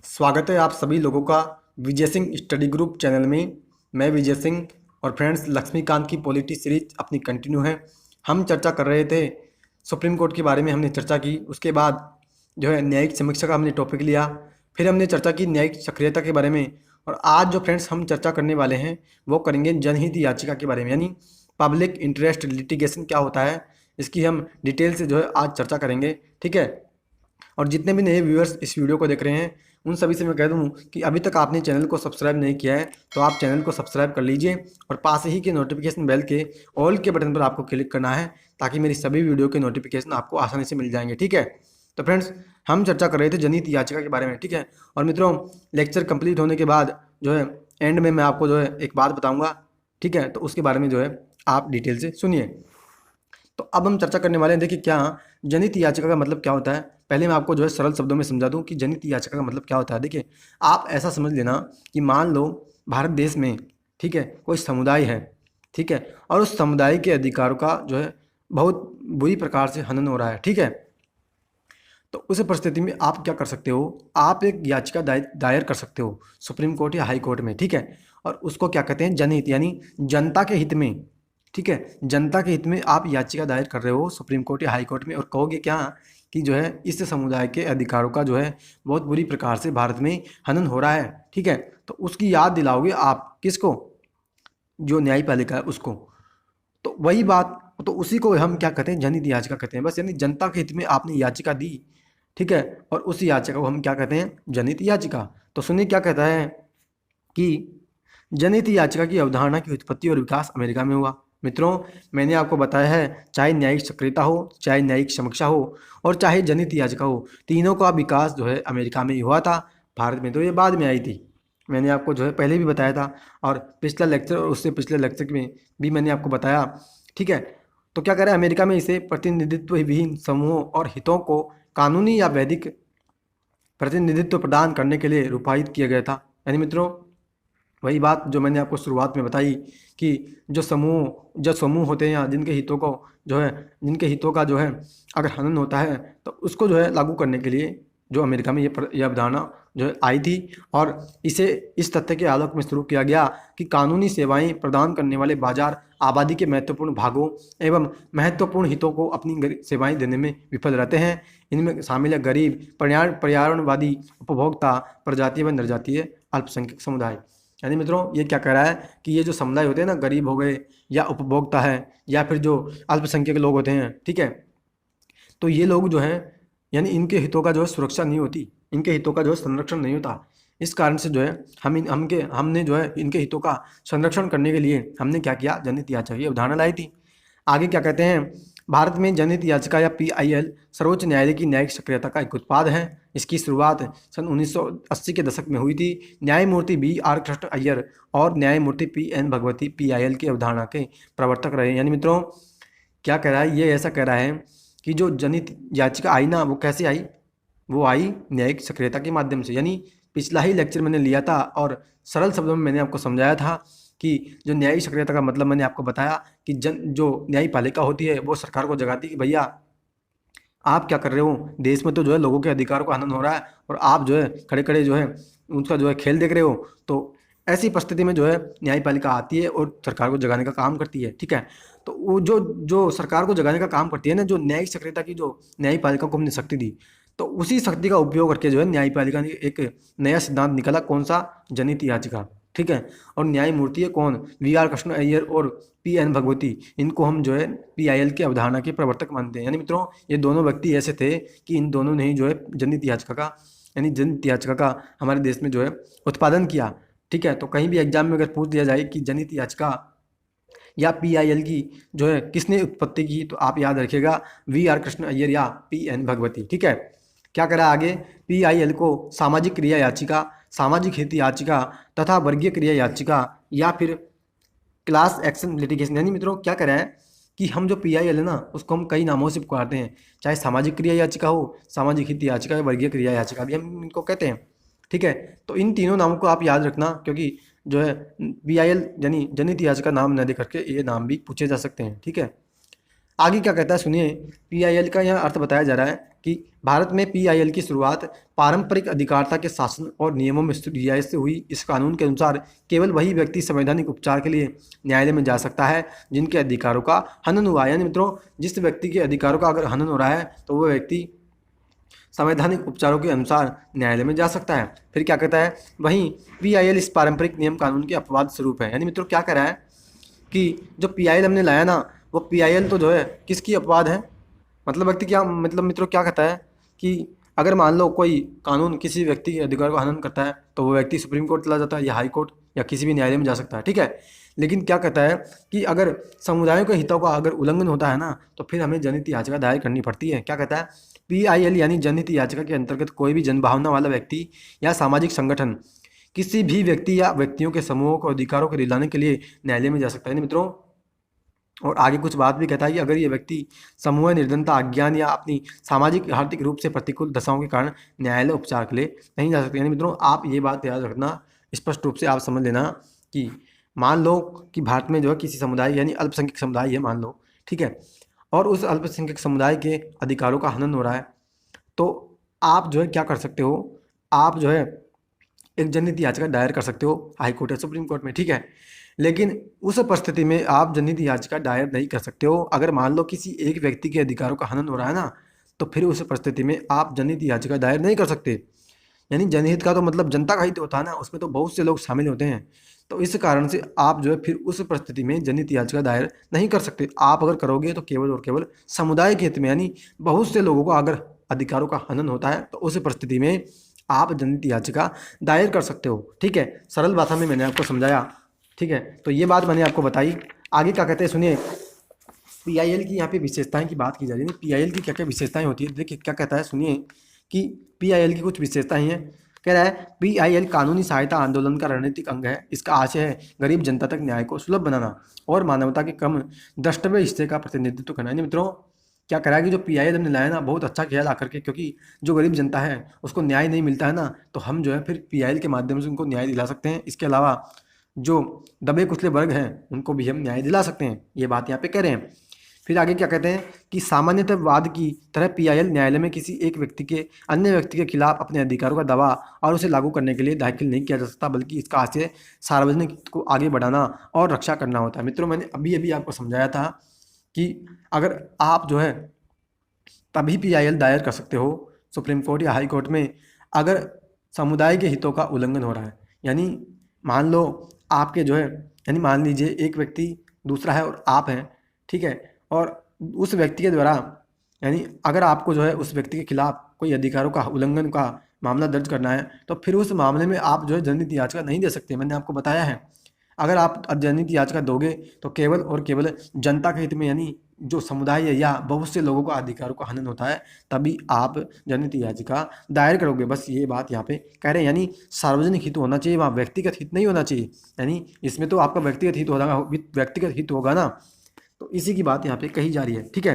स्वागत है आप सभी लोगों का Vijay Singh study group channel में। मैं विजय सिंह और फ्रेंड्स लक्ष्मीकांत की पॉलिटी सीरीज अपनी कंटिन्यू है। हम चर्चा कर रहे थे सुप्रीम कोर्ट के बारे में, हमने चर्चा की। उसके बाद जो है न्यायिक समीक्षा का हमने टॉपिक लिया, फिर हमने चर्चा की न्यायिक सक्रियता के बारे में। और आज जो फ्रेंड्स हम चर्चा करने वाले हैं वो करेंगे जनहित याचिका के बारे में, यानी पब्लिक इंटरेस्ट लिटिगेशन क्या होता है, इसकी हम डिटेल से जो है आज चर्चा करेंगे। ठीक है। और जितने भी नए व्यूअर्स इस वीडियो को देख रहे हैं उन सभी से मैं कह दूं कि अभी तक आपने चैनल को सब्सक्राइब नहीं किया है तो आप चैनल को सब्सक्राइब कर लीजिए और पास ही के नोटिफिकेशन बेल के ऑल के बटन पर आपको क्लिक करना है ताकि मेरी सभी वीडियो के नोटिफिकेशन आपको आसानी से मिल जाएंगे। ठीक है। तो फ्रेंड्स हम चर्चा कर रहे थे जनहित याचिका के बारे में। ठीक है। और मित्रों लेक्चर कंप्लीट होने के बाद जो है एंड में मैं आपको जो है एक बात बताऊँगा। ठीक है। तो उसके बारे में जो है आप डिटेल से सुनिए। तो अब हम चर्चा करने वाले हैं, देखिए क्या जनहित याचिका का मतलब क्या होता है। पहले मैं आपको जो है सरल शब्दों में समझा दूं कि जनहित याचिका का मतलब क्या होता है। देखिए आप ऐसा समझ लेना कि मान लो भारत देश में, ठीक है, कोई समुदाय है, ठीक है, और उस समुदाय के अधिकारों का जो है बहुत बुरी प्रकार से हनन हो रहा है। ठीक है। तो उस परिस्थिति में आप क्या कर सकते हो, आप एक याचिका दायर कर सकते हो सुप्रीम कोर्ट या हाई कोर्ट में। ठीक है। और उसको क्या कहते हैं, जनहित, यानी जनता के हित में। ठीक है। जनता के हित में आप याचिका दायर कर रहे हो सुप्रीम कोर्ट या हाई कोर्ट में और कहोगे क्या कि जो है इस समुदाय के अधिकारों का जो है बहुत बुरी प्रकार से भारत में हनन हो रहा है। ठीक है। तो उसकी याद दिलाओगे आप किसको, जो न्यायपालिका है उसको। तो वही बात, तो उसी को हम क्या कहते हैं, जनहित याचिका कहते हैं। बस यानी जनता के हित में आपने याचिका दी, ठीक है, और उस याचिका को हम क्या कहते हैं, जनहित याचिका। तो सुनिए क्या कहता है कि जनहित याचिका की अवधारणा की उत्पत्ति और विकास अमेरिका में हुआ। मित्रों मैंने आपको बताया है चाहे न्यायिक सक्रियता हो, चाहे न्यायिक समीक्षा हो और चाहे जनहित याचिका हो, तीनों का विकास जो है अमेरिका में ही हुआ था। भारत में तो ये बाद में आई थी। मैंने आपको जो है पहले भी बताया था और पिछला लेक्चर और उससे पिछले लेक्चर में भी मैंने आपको बताया। ठीक है। तो क्या करें, अमेरिका में इसे प्रतिनिधित्व विहीन समूहों और हितों को कानूनी या वैधिक प्रतिनिधित्व प्रदान करने के लिए रूपायित किया गया था। यानी मित्रों वही बात जो मैंने आपको शुरुआत में बताई कि जो समूह होते हैं या जिनके हितों को जो है, जिनके हितों का जो है अगर हनन होता है तो उसको जो है लागू करने के लिए जो अमेरिका में ये अवधारणा जो है आई थी। और इसे इस तथ्य के आलोक में शुरू किया गया कि कानूनी सेवाएं प्रदान करने वाले बाजार आबादी के महत्वपूर्ण भागों एवं महत्वपूर्ण हितों को अपनी सेवाएं देने में विफल रहते हैं। इनमें शामिल है गरीब, पर्यावरणवादी, उपभोक्ता, प्रजातीय व निर्जातीय अल्पसंख्यक समुदाय। यानी मित्रों ये क्या कह रहा है कि ये जो समुदाय होते हैं ना, गरीब हो गए या उपभोक्ता है या फिर जो अल्पसंख्यक लोग होते हैं, ठीक है, तो ये लोग जो हैं यानी इनके हितों का जो है सुरक्षा नहीं होती, इनके हितों का जो है संरक्षण नहीं होता। इस कारण से जो है हमने जो है इनके हितों का संरक्षण करने के लिए हमने क्या किया, जनहित याचिका की अवधारणा लाई थी। आगे क्या कहते हैं, भारत में जनहित याचिका या PIL सर्वोच्च न्यायालय की न्यायिक सक्रियता का एक उत्पाद है। इसकी शुरुआत सन 1980 के दशक में हुई थी। न्यायमूर्ति BR कृष्ण अय्यर और न्यायमूर्ति PN भगवती PIL की अवधारणा के प्रवर्तक रहे। यानी मित्रों क्या कह रहा है, ये ऐसा कह रहा है कि जो जनहित याचिका आई ना, वो कैसे आई, वो आई न्यायिक सक्रियता के माध्यम से। यानी पिछला ही लेक्चर मैंने लिया था और सरल शब्दों में मैंने आपको समझाया था कि जो न्यायिक सक्रियता का मतलब मैंने आपको बताया कि जो न्यायपालिका होती है वो सरकार को जगाती है कि भैया आप क्या कर रहे हो, देश में तो जो है लोगों के अधिकारों का हनन हो रहा है और आप जो है खड़े खड़े जो है उनका जो है खेल देख रहे हो। तो ऐसी परिस्थिति में जो है न्यायपालिका आती है और सरकार को जगाने का काम करती है। ठीक है। तो वो जो जो सरकार को जगाने का काम करती है ना, जो न्यायिक सक्रियता की जो न्यायपालिका को हमने शक्ति दी, तो उसी शक्ति का उपयोग करके जो है न्यायपालिका ने एक नया सिद्धांत निकाला, कौन सा, जनहित याचिका। ठीक है। और न्यायमूर्ति है कौन, BR कृष्ण अय्यर और PN भगवती, इनको हम जो है PIL की अवधारणा के प्रवर्तक मानते हैं। यानी मित्रों ये दोनों व्यक्ति ऐसे थे कि इन दोनों ने ही जो है जनहित याचिका का यानी जनहित याचिका का हमारे देश में जो है उत्पादन किया। ठीक है। तो कहीं भी एग्जाम में अगर पूछ दिया जाए कि जनहित याचिका या PIL की जो है किसने उत्पत्ति की, तो आप याद रखिएगा BR कृष्ण अय्यर या PN भगवती। ठीक है। क्या करा आगे, PIL को सामाजिक क्रिया याचिका, सामाजिक हित याचिका तथा वर्गीय क्रिया याचिका या फिर क्लास एक्शन लिटिगेशन। यानी मित्रों क्या करा है कि हम जो PIL है ना उसको हम कई नामों से पुकारते हैं, चाहे सामाजिक क्रिया याचिका हो, सामाजिक हित याचिका या वर्गीय क्रिया याचिका भी हम इनको कहते हैं। ठीक है। तो इन तीनों नामों को आप याद रखना क्योंकि जो है PIL यानी जनहित याचिका नाम न दे करके ये नाम भी पूछे जा सकते हैं। ठीक है। आगे क्या कहता है सुनिए, PIL का यहाँ अर्थ बताया जा रहा है कि भारत में पीआईएल की शुरुआत पारंपरिक अधिकारिता के शासन और नियमों में रियायत से हुई। इस कानून के अनुसार केवल वही व्यक्ति संवैधानिक उपचार के लिए न्यायालय में जा सकता है जिनके अधिकारों का हनन हुआ है। यानी मित्रों, जिस व्यक्ति के अधिकारों का अगर हनन हो रहा है तो वह व्यक्ति संवैधानिक उपचारों के अनुसार न्यायालय में जा सकता है। फिर क्या कहता है, वहीं पीआईएल इस पारंपरिक नियम कानून के अपवाद स्वरूप है। यानी मित्रों क्या कह रहा है कि जो पीआईएल हमने लाया ना, वो पीआईएल तो जो है किसकी अपवाद है, मतलब व्यक्ति क्या, मतलब मित्रों क्या कहता है कि अगर मान लो कोई कानून किसी व्यक्ति के अधिकार को हनन करता है तो वो व्यक्ति सुप्रीम कोर्ट चला जाता है या हाई कोर्ट या किसी भी न्यायालय में जा सकता है, ठीक है। लेकिन क्या कहता है कि अगर समुदायों के हितों का अगर उल्लंघन होता है ना तो फिर हमें जनहित याचिका दायर करनी पड़ती है। क्या कहता है, पीआईएल यानी जनहित याचिका के अंतर्गत कोई भी जनभावना वाला व्यक्ति या सामाजिक संगठन किसी भी व्यक्ति या व्यक्तियों के समूहों को अधिकारों को दिलाने के लिए न्यायालय में जा सकता है मित्रों। और आगे कुछ बात भी कहता है कि अगर ये व्यक्ति समूह निर्धनता, अज्ञान या अपनी सामाजिक आर्थिक रूप से प्रतिकूल दशाओं के कारण न्यायालय उपचार के लिए नहीं जा सकते। यानी मित्रों आप ये बात याद रखना, स्पष्ट रूप से आप समझ लेना कि मान लो कि भारत में जो है किसी समुदाय यानी अल्पसंख्यक समुदाय है मान लो, ठीक है, और उस अल्पसंख्यक समुदाय के अधिकारों का हनन हो रहा है तो आप जो है क्या कर सकते हो, आप जो है एक जनहित याचिका दायर कर सकते हो हाई कोर्ट या सुप्रीम कोर्ट में, ठीक है। लेकिन उस परिस्थिति में आप जनहित याचिका दायर नहीं कर सकते हो अगर मान लो किसी एक व्यक्ति के अधिकारों का हनन हो रहा है ना, तो फिर उस परिस्थिति में आप जनहित याचिका दायर नहीं कर सकते। यानी जनहित का तो मतलब जनता का हित होता है ना, उसमें तो बहुत से लोग शामिल होते हैं, तो इस कारण से आप जो है फिर उस परिस्थिति में जनहित याचिका दायर नहीं कर सकते। आप अगर करोगे तो केवल और केवल समुदाय के हित में, यानी बहुत से लोगों का अगर अधिकारों का हनन होता है तो उस परिस्थिति में आप जनहित याचिका दायर कर सकते हो, ठीक है। सरल भाषा में मैंने आपको समझाया, ठीक है। तो ये बात मैंने आपको बताई। आगे क्या कहते हैं सुनिए, पीआईएल की यहाँ पे विशेषताएं की बात की जा रही है। पीआईएल की क्या क्या विशेषताएं होती है, देखिए क्या कहता है सुनिए कि पीआईएल की कुछ विशेषताएं हैं। कह रहा है पीआईएल कानूनी सहायता आंदोलन का रणनीतिक अंग है। इसका आशय है गरीब जनता तक न्याय को सुलभ बनाना और मानवता के कम द्रष्टव्य हिस्से का प्रतिनिधित्व करना। मित्रों क्या करा कि जो पीआईएल हमने लाया ना, बहुत अच्छा किया ला करके, क्योंकि जो गरीब जनता है उसको न्याय नहीं मिलता है ना, तो हम जो है फिर पीआईएल के माध्यम से उनको न्याय दिला सकते हैं। इसके अलावा जो दबे कुचले वर्ग हैं उनको भी हम न्याय दिला सकते हैं, ये बात यहाँ पे कह रहे हैं। फिर आगे क्या कहते हैं कि सामान्यतावाद की तरह पीआईएल न्यायालय में किसी एक व्यक्ति के अन्य व्यक्ति के खिलाफ अपने अधिकारों का दावा और उसे लागू करने के लिए दाखिल नहीं किया जा सकता, बल्कि इसका आशय सार्वजनिक हित को आगे बढ़ाना और रक्षा करना होता है। मित्रों मैंने अभी अभी आपको समझाया था कि अगर आप जो है तभी पीआईएल दायर कर सकते हो सुप्रीम कोर्ट या हाई कोर्ट में अगर समुदाय के हितों का उल्लंघन हो रहा है। यानी मान लो आपके जो है, यानी मान लीजिए एक व्यक्ति दूसरा है और आप हैं, ठीक है, और उस व्यक्ति के द्वारा, यानी अगर आपको जो है उस व्यक्ति के खिलाफ कोई अधिकारों का उल्लंघन का मामला दर्ज करना है तो फिर उस मामले में आप जो है जनहित याचिका नहीं दे सकते। मैंने आपको बताया है अगर आप जनहित याचिका दोगे तो केवल और केवल जनता के हित में, यानी जो समुदाय है या बहुत से लोगों का अधिकारों का हनन होता है तभी आप जनहित याचिका दायर करोगे। बस ये बात यहाँ पे कह रहे हैं, यानी सार्वजनिक हित होना चाहिए, वहाँ व्यक्तिगत हित नहीं होना चाहिए। यानी इसमें तो आपका व्यक्तिगत हित होगा, व्यक्तिगत हित होगा ना, तो इसी की बात यहाँ पे कही जा रही है, ठीक है।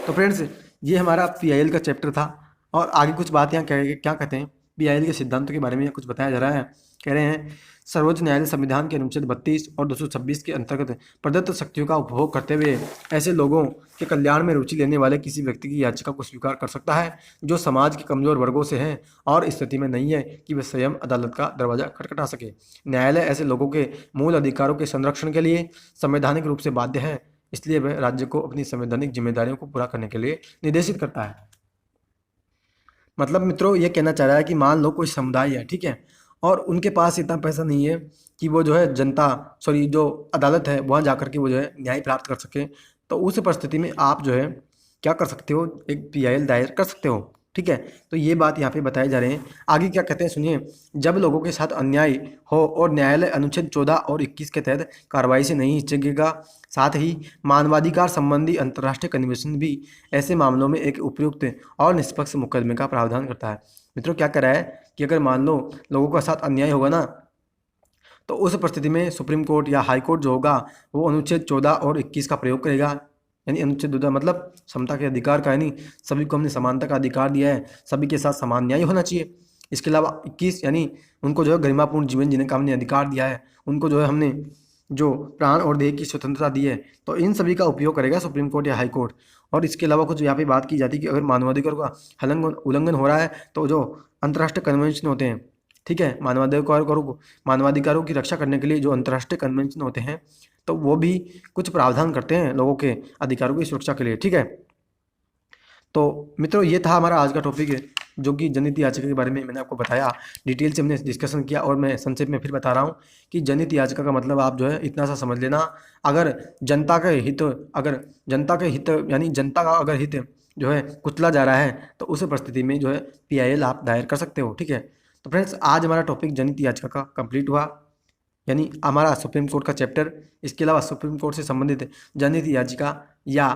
तो फ्रेंड्स ये हमारा पीआईएल का चैप्टर था और आगे कुछ बात यहाँ क्या कहते हैं पीआईएल के सिद्धांतों के बारे में कुछ बताया जा रहा है। कह रहे हैं सर्वोच्च न्यायालय संविधान के अनुच्छेद 32 और 226 के अंतर्गत प्रदत्त शक्तियों का उपभोग करते हुए ऐसे लोगों के कल्याण में रुचि लेने वाले किसी व्यक्ति की याचिका को स्वीकार कर सकता है जो समाज के कमजोर वर्गों से हैं और स्थिति में नहीं है कि वे स्वयं अदालत का दरवाजा खटखटा सके। न्यायालय ऐसे लोगों के मूल अधिकारों के संरक्षण के लिए संवैधानिक रूप से बाध्य है, इसलिए वह राज्य को अपनी संवैधानिक जिम्मेदारियों को पूरा करने के लिए निर्देशित करता है। मतलब मित्रों ये कहना चाह रहा है कि मान लो कोई समुदाय है, ठीक है, और उनके पास इतना पैसा नहीं है कि वो जो है जो अदालत है वहाँ जा कर के वो जो है न्याय प्राप्त कर सके, तो उस परिस्थिति में आप जो है क्या कर सकते हो, एक पीआईएल दायर कर सकते हो, ठीक है। तो ये बात यहाँ पे बताए जा रहे हैं। आगे क्या कहते हैं सुनिए, जब लोगों के साथ अन्याय हो और न्यायालय अनुच्छेद 14 और 21 के तहत कार्रवाई से नहीं हिचकेगा, साथ ही मानवाधिकार संबंधी अंतर्राष्ट्रीय कन्वेंशन भी ऐसे मामलों में एक उपयुक्त और निष्पक्ष मुकदमे का प्रावधान करता है। मित्रों क्या कह रहा है कि अगर मान लो लोगों के साथ अन्याय होगा ना, तो उस परिस्थिति में सुप्रीम कोर्ट या हाई कोर्ट जो होगा वो अनुच्छेद 14 और 21 का प्रयोग करेगा। यानी अनुच्छेद 14 मतलब समता के अधिकार का, यानी सभी को हमने समानता का अधिकार दिया है, सभी के साथ समान न्याय होना चाहिए। इसके अलावा 21 यानी उनको जो है गरिमापूर्ण जीवन जीने का हमने अधिकार दिया है, उनको जो है हमने जो प्राण और देह की स्वतंत्रता दी है, तो इन सभी का उपयोग करेगा सुप्रीम कोर्ट या हाई कोर्ट। और इसके अलावा कुछ यहाँ पे बात की जाती है कि अगर मानवाधिकारों का उल्लंघन हो रहा है तो जो अंतर्राष्ट्रीय कन्वेंशन होते हैं, ठीक है, मानवाधिकारों की रक्षा करने के लिए जो अंतर्राष्ट्रीय कन्वेंशन होते हैं, तो वो भी कुछ प्रावधान करते हैं लोगों के अधिकारों की सुरक्षा के लिए, ठीक है। तो मित्रों, ये था हमारा आज का टॉपिक है, जो कि जनहित याचिका के बारे में मैंने आपको बताया, डिटेल से हमने डिस्कशन किया। और मैं संक्षेप में फिर बता रहा हूँ कि जनहित याचिका का मतलब आप जो है इतना सा समझ लेना, अगर जनता के हित यानी जनता का अगर हित जो है कुचला जा रहा है, तो उस परिस्थिति में जो है PIL आप दायर कर सकते हो, ठीक है। तो फ्रेंड्स, आज हमारा टॉपिक जनहित याचिका का कंप्लीट हुआ, यानी हमारा सुप्रीम कोर्ट का चैप्टर। इसके अलावा सुप्रीम कोर्ट से संबंधित जनहित याचिका या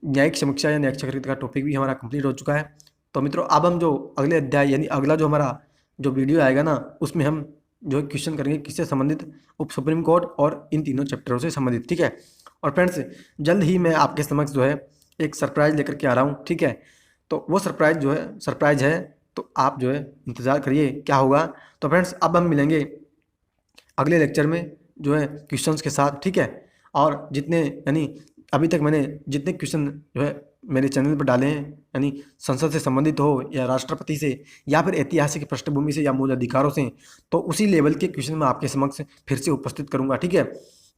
न्यायिक समीक्षा या न्यायिक स्वीकृति का टॉपिक भी हमारा कंप्लीट हो चुका है। तो मित्रों, अब हम जो अगले अध्याय यानी अगला जो हमारा जो वीडियो आएगा ना, उसमें हम जो है क्वेश्चन करेंगे किससे संबंधित, उप सुप्रीम कोर्ट और इन तीनों चैप्टरों से संबंधित, ठीक है। और फ्रेंड्स, जल्द ही मैं आपके समक्ष जो है एक सरप्राइज लेकर के आ रहा हूँ, ठीक है। तो वो सरप्राइज है, तो आप जो है इंतज़ार करिए क्या होगा। तो फ्रेंड्स, अब हम मिलेंगे अगले लेक्चर में जो है क्वेश्चंस के साथ, ठीक है। और जितने यानी अभी तक मैंने जितने क्वेश्चन जो है मेरे चैनल पर डाले हैं, यानी संसद से संबंधित हो या राष्ट्रपति से या फिर ऐतिहासिक पृष्ठभूमि से या मूल अधिकारों से, तो उसी लेवल के क्वेश्चन मैं आपके समक्ष फिर से उपस्थित करूंगा, ठीक है।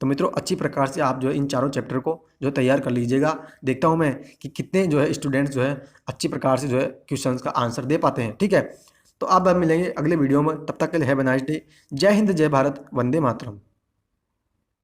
तो मित्रों, अच्छी प्रकार से आप जो है इन चारों चैप्टर को जो तैयार कर लीजिएगा। देखता हूं मैं कि कितने जो है स्टूडेंट्स जो है अच्छी प्रकार से जो है क्वेश्चन का आंसर दे पाते हैं, ठीक है। तो अब हम मिलेंगे अगले वीडियो में, तब तक के लिए हैव अ नाइस डे। जय हिंद, जय भारत, वंदे मातरम।